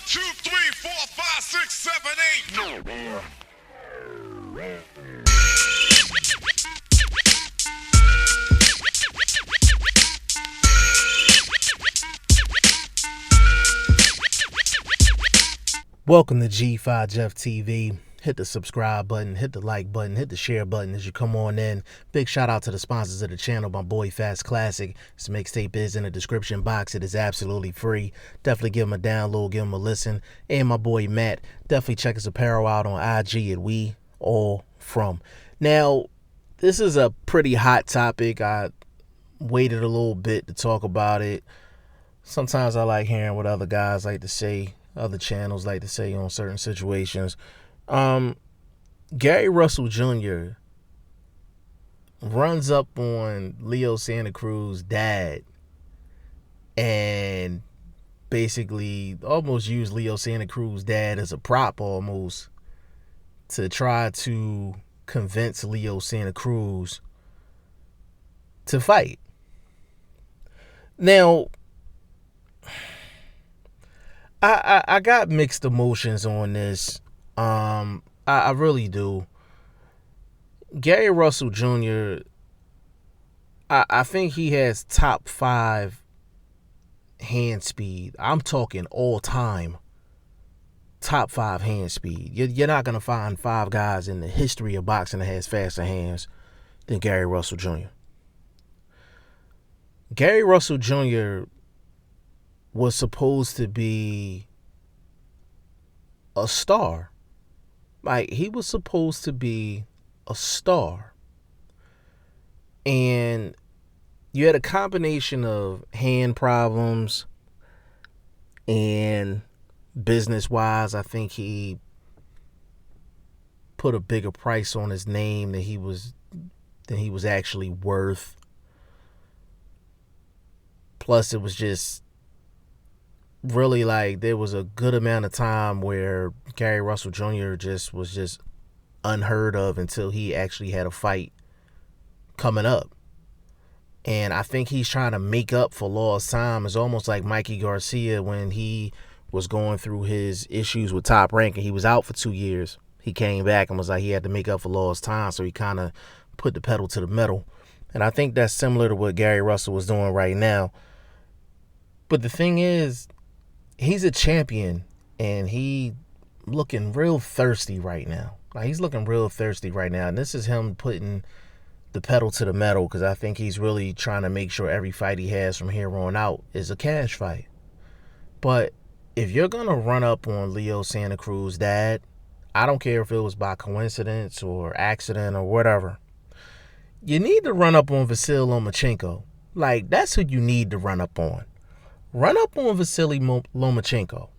2, 3, 4, 5, 6, 7, 8. No. Welcome to G5 Jeff TV. Hit the subscribe button, hit the like button, hit the share button as you come on in. Big shout out to the sponsors of the channel, my boy Fast Classic. This mixtape is in the description box. It is absolutely free. Definitely give him a download, give him a listen. And my boy Matt, definitely check his apparel out on IG at We All From. Now, this is a pretty hot topic. I waited a little bit to talk about it. Sometimes I like hearing what other guys like to say, other channels like to say on certain situations. Gary Russell Jr. runs up on Leo Santa Cruz's dad and basically almost used Leo Santa Cruz's dad as a prop almost to try to convince Leo Santa Cruz to fight. Now, I got mixed emotions on this. I really do. Gary Russell Jr., I think he has top 5 hand speed. I'm talking all time. Top 5 hand speed. You're not going to find 5 guys in the history of boxing that has faster hands than Gary Russell Jr. Gary Russell Jr. was supposed to be a star. Like, he was supposed to be a star. And you had a combination of hand problems and business-wise, I think he put a bigger price on his name than he was actually worth. Plus, it was just really like there was a good amount of time where Gary Russell Jr. was just unheard of until he actually had a fight coming up. And I think he's trying to make up for lost time. It's almost like Mikey Garcia when he was going through his issues with Top Rank and he was out for 2 years. He came back and was like he had to make up for lost time, so he kind of put the pedal to the metal. And I think that's similar to what Gary Russell was doing right now. But the thing is, he's a champion, and he looking real thirsty right now. Like, he's looking real thirsty right now, and this is him putting the pedal to the metal because I think he's really trying to make sure every fight he has from here on out is a cash fight. But if you're going to run up on Leo Santa Cruz's dad, I don't care if it was by coincidence or accident or whatever, you need to run up on Vasily Lomachenko. Like, that's who you need to run up on. Run up on Vasily Lomachenko.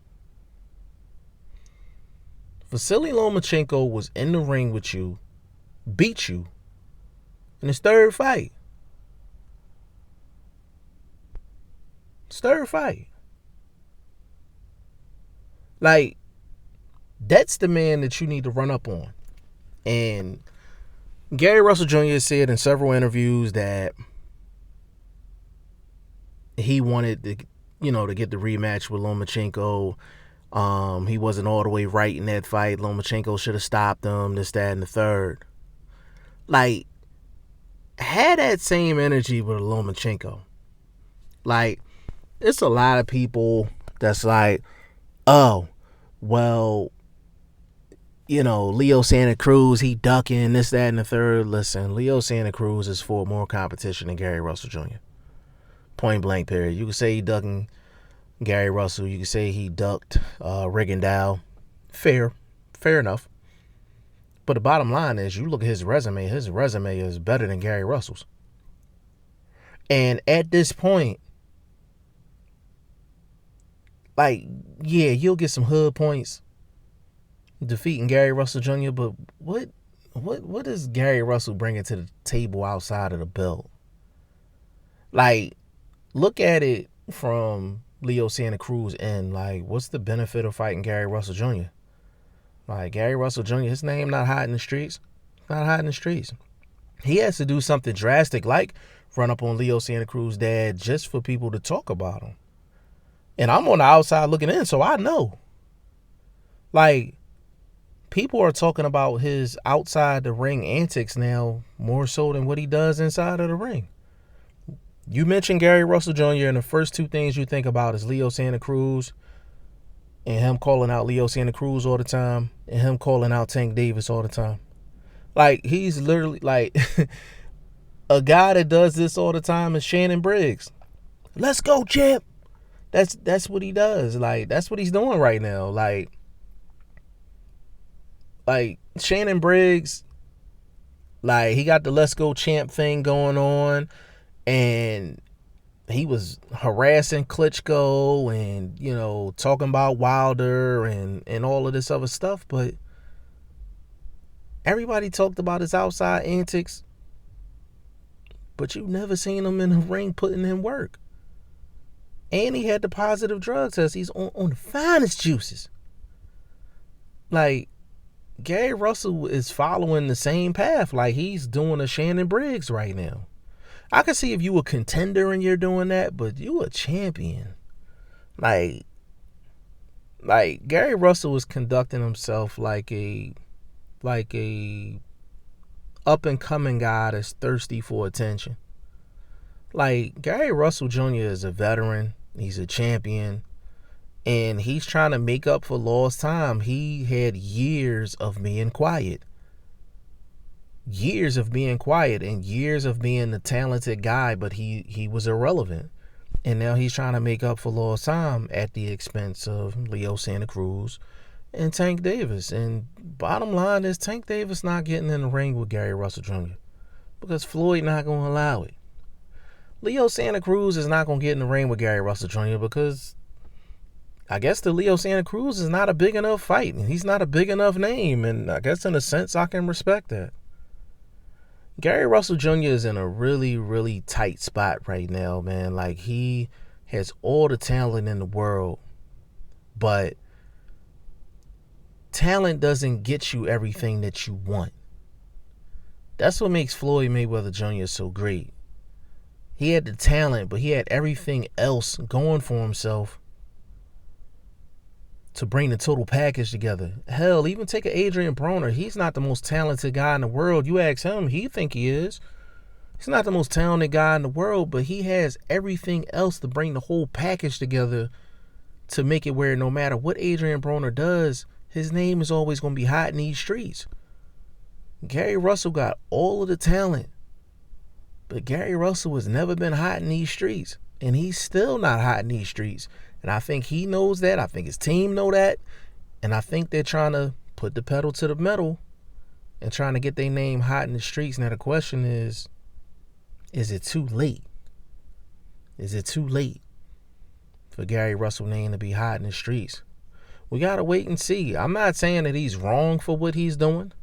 Vasily Lomachenko was in the ring with you, beat you in his third fight. His third fight. Like, that's the man that you need to run up on. And Gary Russell Jr. said in several interviews that he wanted to get the rematch with Lomachenko. He wasn't all the way right in that fight. Lomachenko should have stopped him, this, that, and the third. Like, had that same energy with Lomachenko. Like, it's a lot of people that's like, oh, well, Leo Santa Cruz, he ducking, this, that, and the third. Listen, Leo Santa Cruz is for more competition than Gary Russell Jr. Point blank period. You can say he ducking Gary Russell. You can say he ducked Rigondeaux. Fair enough. But the bottom line is, you look at his resume is better than Gary Russell's. And at this point, like, yeah, you'll get some hood points defeating Gary Russell Jr., but what is Gary Russell bringing to the table outside of the belt? Like, look at it from Leo Santa Cruz end. Like, what's the benefit of fighting Gary Russell Jr.? Like, Gary Russell Jr., his name not hot in the streets. Not hot in the streets. He has to do something drastic like run up on Leo Santa Cruz's dad just for people to talk about him. And I'm on the outside looking in, so I know. Like, people are talking about his outside the ring antics now more so than what he does inside of the ring. You mentioned Gary Russell Jr. and the first two things you think about is Leo Santa Cruz and him calling out Leo Santa Cruz all the time and him calling out Tank Davis all the time. Like, he's literally like a guy that does this all the time is Shannon Briggs. Let's go, champ. That's what he does. Like, that's what he's doing right now. Like Shannon Briggs, like, he got the let's go champ thing going on, and he was harassing Klitschko and, you know, talking about Wilder and all of this other stuff, but everybody talked about his outside antics, but you never seen him in the ring putting in work. And he had the positive drug test. He's on the finest juices. Like, Gary Russell is following the same path. Like, he's doing a Shannon Briggs right now. I can see if you a contender and you're doing that, but you a champion. Like Gary Russell is conducting himself like a up and coming guy that's thirsty for attention. Like, Gary Russell Jr. is a veteran. He's a champion. And he's trying to make up for lost time. He had years of being quiet. Years of being quiet and years of being the talented guy, but he was irrelevant. And now he's trying to make up for lost time at the expense of Leo Santa Cruz and Tank Davis. And bottom line is, Tank Davis not getting in the ring with Gary Russell Jr. because Floyd not going to allow it. Leo Santa Cruz is not going to get in the ring with Gary Russell Jr. because I guess the Leo Santa Cruz is not a big enough fight. And he's not a big enough name. And I guess in a sense I can respect that. Gary Russell Jr. is in a really, really tight spot right now, man. Like, he has all the talent in the world, but talent doesn't get you everything that you want. That's what makes Floyd Mayweather Jr. so great. He had the talent, but he had everything else going for himself to bring the total package together. Hell, even take an Adrian Broner. He's not the most talented guy in the world. You ask him, he think he is. He's not the most talented guy in the world, but he has everything else to bring the whole package together to make it where no matter what Adrian Broner does, his name is always going to be hot in these streets. Gary Russell got all of the talent, but Gary Russell has never been hot in these streets, and he's still not hot in these streets. And I think he knows that. I think his team know that. And I think they're trying to put the pedal to the metal and trying to get their name hot in the streets. Now the question is it too late? Is it too late for Gary Russell's name to be hot in the streets? We got to wait and see. I'm not saying that he's wrong for what he's doing.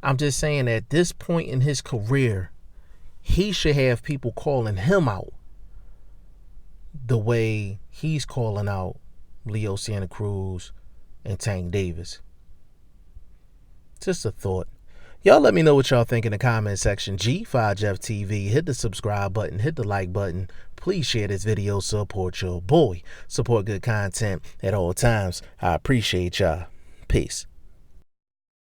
I'm just saying at this point in his career, he should have people calling him out the way he's calling out Leo Santa Cruz and Tank Davis. Just a thought. Y'all let me know what y'all think in the comment section. G5Jeff TV. Hit the subscribe button. Hit the like button. Please share this video. Support your boy. Support good content at all times. I appreciate y'all. Peace.